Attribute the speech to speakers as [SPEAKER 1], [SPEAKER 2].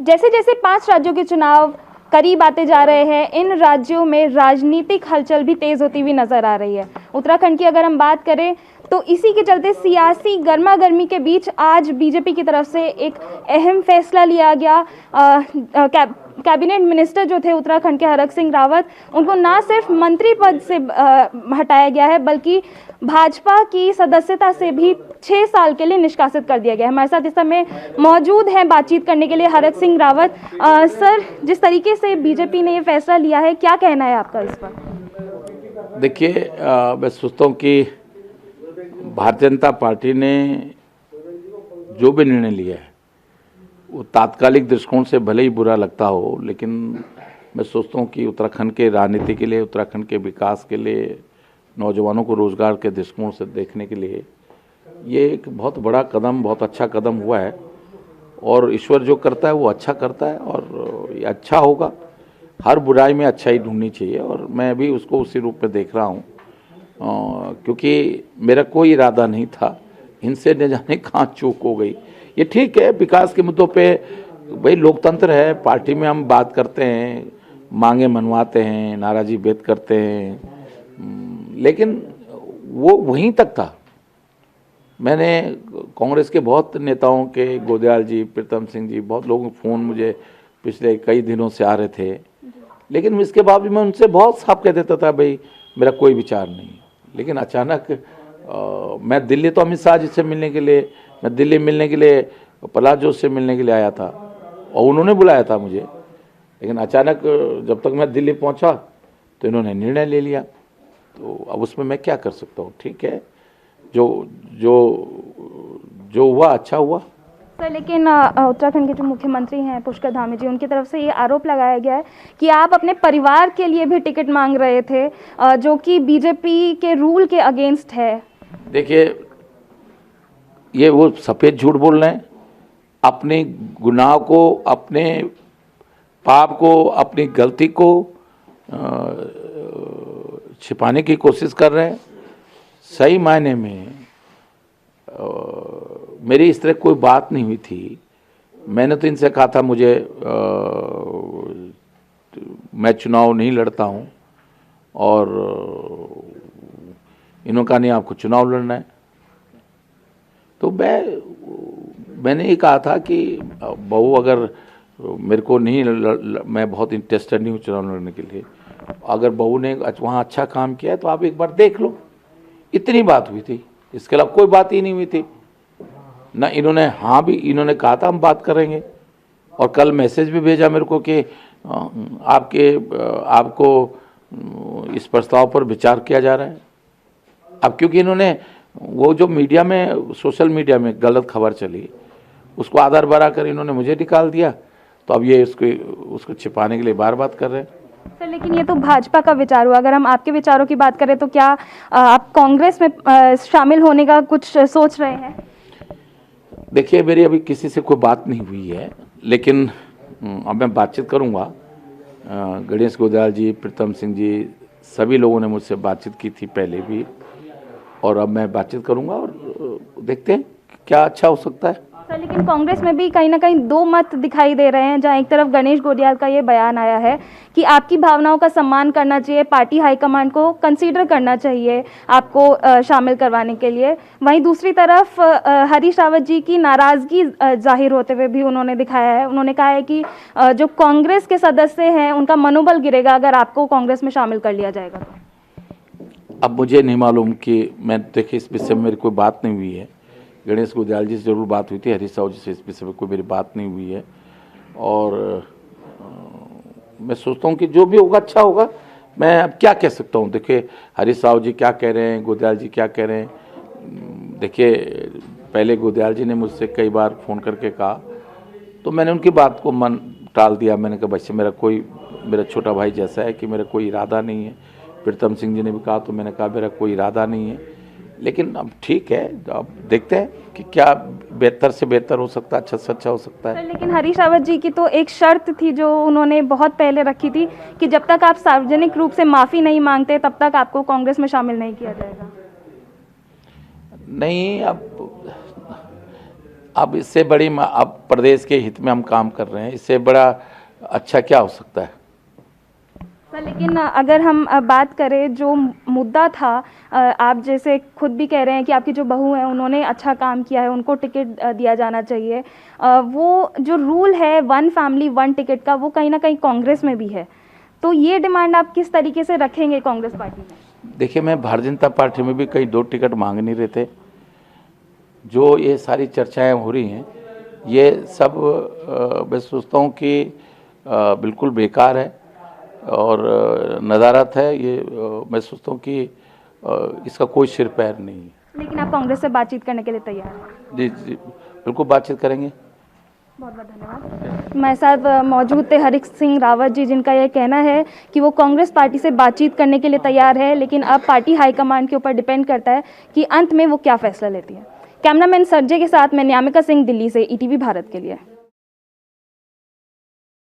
[SPEAKER 1] जैसे जैसे 5 राज्यों के चुनाव करीब आते जा रहे हैं, इन राज्यों में राजनीतिक हलचल भी तेज होती हुई नजर आ रही है। उत्तराखंड की अगर हम बात करें तो इसी के चलते सियासी गर्मा गर्मी के बीच आज बीजेपी की तरफ से एक अहम फैसला लिया गया। कैबिनेट मिनिस्टर जो थे उत्तराखंड के हरक सिंह रावत, उनको ना सिर्फ मंत्री पद से हटाया गया है बल्कि भाजपा की सदस्यता से भी 6 साल के लिए निष्कासित कर दिया गया है। हमारे साथ इस समय मौजूद हैं बातचीत करने के लिए हरक सिंह रावत। सर, जिस तरीके से बीजेपी ने ये फैसला लिया है, क्या कहना है आपका इस पर?
[SPEAKER 2] देखिए, मैं सोचता हूँ कि भारतीय जनता पार्टी ने जो भी निर्णय लिया है वो तात्कालिक दृष्टिकोण से भले ही बुरा लगता हो, लेकिन मैं सोचता हूँ कि उत्तराखंड के राजनीति के लिए, उत्तराखंड के विकास के लिए, नौजवानों को रोजगार के दृष्टिकोण से देखने के लिए ये एक बहुत बड़ा कदम, बहुत अच्छा कदम हुआ है। और ईश्वर जो करता है वो अच्छा करता है और ये अच्छा होगा। हर बुराई में अच्छाई ढूंढनी चाहिए और मैं भी उसको उसी रूप में देख रहा हूँ, क्योंकि मेरा कोई इरादा नहीं था। इनसे न जाने कहाँ चूक हो गई। ये ठीक है, विकास के मुद्दों पे भाई लोकतंत्र है, पार्टी में हम बात करते हैं, मांगे मनवाते हैं, नाराज़गी व्यक्त करते हैं, लेकिन वो वहीं तक था। मैंने कांग्रेस के बहुत नेताओं के, गोदयाल जी, प्रीतम सिंह जी, बहुत लोगों के फ़ोन मुझे पिछले कई दिनों से आ रहे थे, लेकिन इसके बावजूद मैं उनसे बहुत साफ कह देता था भाई मेरा कोई विचार नहीं। लेकिन अचानक मैं दिल्ली तो अमित शाह जी से मिलने के लिए, मैं दिल्ली मिलने के लिए प्रहलाद जोशी से मिलने के लिए आया था और उन्होंने बुलाया था मुझे, लेकिन अचानक जब तक मैं दिल्ली पहुंचा तो इन्होंने निर्णय ले लिया। तो अब उसमें मैं क्या कर सकता हूँ? ठीक है, जो जो जो हुआ अच्छा हुआ।
[SPEAKER 1] सर, लेकिन उत्तराखंड के जो मुख्यमंत्री हैं पुष्कर धामी जी, उनकी तरफ से ये आरोप लगाया गया है कि आप अपने परिवार के लिए भी टिकट मांग रहे थे, जो कि बीजेपी के रूल के अगेंस्ट है।
[SPEAKER 2] देखिए, ये वो सफ़ेद झूठ बोल रहे हैं। अपने गुनाह को, अपने पाप को, अपनी गलती को छिपाने की कोशिश कर रहे हैं। सही मायने में मेरी इस तरह कोई बात नहीं हुई थी। मैंने तो इनसे कहा था मुझे मैं चुनाव नहीं लड़ता हूं, और इन्होंने कहा नहीं आपको चुनाव लड़ना है। तो मैंने ये कहा था कि बहू अगर मेरे को नहीं मैं बहुत इंटरेस्टेड नहीं हूँ चुनाव लड़ने के लिए, अगर बहू ने वहाँ अच्छा काम किया है तो आप एक बार देख लो। इतनी बात हुई थी, इसके अलावा कोई बात ही नहीं हुई थी ना। इन्होंने हाँ भी इन्होंने कहा था हम बात करेंगे, और कल मैसेज भी भेजा मेरे को कि आपको इस प्रस्ताव पर विचार किया जा रहा है। अब क्योंकि इन्होंने वो जो मीडिया में, सोशल मीडिया में गलत खबर चली, उसको आधार बनाकर इन्होंने मुझे निकाल दिया, तो अब ये उसको छिपाने के लिए बार बात कर रहे हैं।
[SPEAKER 1] सर, लेकिन ये तो भाजपा का विचार हुआ। अगर हम आपके विचारों की बात करें तो क्या आप कांग्रेस में शामिल होने का कुछ सोच रहे हैं?
[SPEAKER 2] देखिए, मेरी अभी किसी से कोई बात नहीं हुई है, लेकिन अब मैं बातचीत करूंगा। गणेश गोदयाल जी, प्रीतम सिंह जी, सभी लोगों ने मुझसे बातचीत की थी पहले भी, और अब मैं बातचीत करूंगा और देखते हैं क्या अच्छा हो सकता है।
[SPEAKER 1] सर, लेकिन कांग्रेस में भी कहीं ना कहीं दो मत दिखाई दे रहे हैं, जहां एक तरफ गणेश गोदयाल का ये बयान आया है कि आपकी भावनाओं का सम्मान करना चाहिए, पार्टी हाईकमांड को कंसीडर करना चाहिए आपको शामिल करवाने के लिए। वहीं दूसरी तरफ हरीश रावत जी की नाराजगी जाहिर होते हुए भी उन्होंने दिखाया है। उन्होंने कहा है कि जो कांग्रेस के सदस्य हैं उनका मनोबल गिरेगा अगर आपको कांग्रेस में शामिल कर लिया जाएगा तो।
[SPEAKER 2] अब मुझे नहीं मालूम कि मैं, देखिए इस विषय में मेरी कोई बात नहीं हुई है। गणेश गोदयाल जी से जरूर बात हुई थी, हरीश रावत जी से इस विषय में कोई मेरी बात नहीं हुई है, और मैं सोचता हूँ कि जो भी होगा अच्छा होगा। मैं अब क्या कह सकता हूँ? देखिए, हरीश रावत जी क्या कह रहे हैं, गोदयाल जी क्या कह रहे हैं। देखिए, पहले गोदयाल जी ने मुझसे कई बार फ़ोन करके कहा, तो मैंने उनकी बात को मन टाल दिया। मैंने कहा वैसे मेरा छोटा भाई जैसा है कि मेरा कोई इरादा नहीं है। प्रीतम सिंह जी ने भी कहा, तो मैंने कहा मेरा कोई इरादा नहीं है। लेकिन अब ठीक है, अब देखते हैं कि क्या बेहतर से बेहतर हो सकता है, अच्छा से अच्छा हो सकता है।
[SPEAKER 1] लेकिन हरीश रावत जी की तो एक शर्त थी जो उन्होंने बहुत पहले रखी थी कि जब तक आप सार्वजनिक रूप से माफ़ी नहीं मांगते तब तक आपको कांग्रेस में शामिल नहीं किया जाएगा।
[SPEAKER 2] नहीं, अब अब इससे बड़ी अब प्रदेश के हित में हम काम कर रहे हैं, इससे बड़ा अच्छा क्या हो सकता है।
[SPEAKER 1] सर लेकिन अगर हम बात करें जो मुद्दा था, आप जैसे खुद भी कह रहे हैं कि आपकी जो बहू हैं उन्होंने अच्छा काम किया है, उनको टिकट दिया जाना चाहिए। वो जो रूल है वन फैमिली वन टिकट का, वो कहीं ना कहीं कांग्रेस में भी है, तो ये डिमांड आप किस तरीके से रखेंगे कांग्रेस पार्टी में?
[SPEAKER 2] देखिए, मैं भारतीय जनता पार्टी में भी कई 2 टिकट मांग नहीं रहे थे। जो ये सारी चर्चाएं हो रही हैं, ये सब मैं सोचता हूँ कि बिल्कुल बेकार है और नदारत है। ये मैं सोचता हूँ कि इसका कोई सिर पैर नहीं है।
[SPEAKER 1] लेकिन आप कांग्रेस से बातचीत करने के लिए तैयार हैं?
[SPEAKER 2] जी जी, बिल्कुल बातचीत करेंगे।
[SPEAKER 1] बहुत बहुत धन्यवाद। हमारे साथ मौजूद थे हरीश सिंह रावत जी, जिनका यह कहना है कि वो कांग्रेस पार्टी से बातचीत करने के लिए तैयार है, लेकिन अब पार्टी हाईकमान के ऊपर डिपेंड करता है कि अंत में वो क्या फैसला लेती है। कैमरामैन सरजे के साथ मैं न्यामिका सिंह, दिल्ली से, ईटीवी भारत के लिए।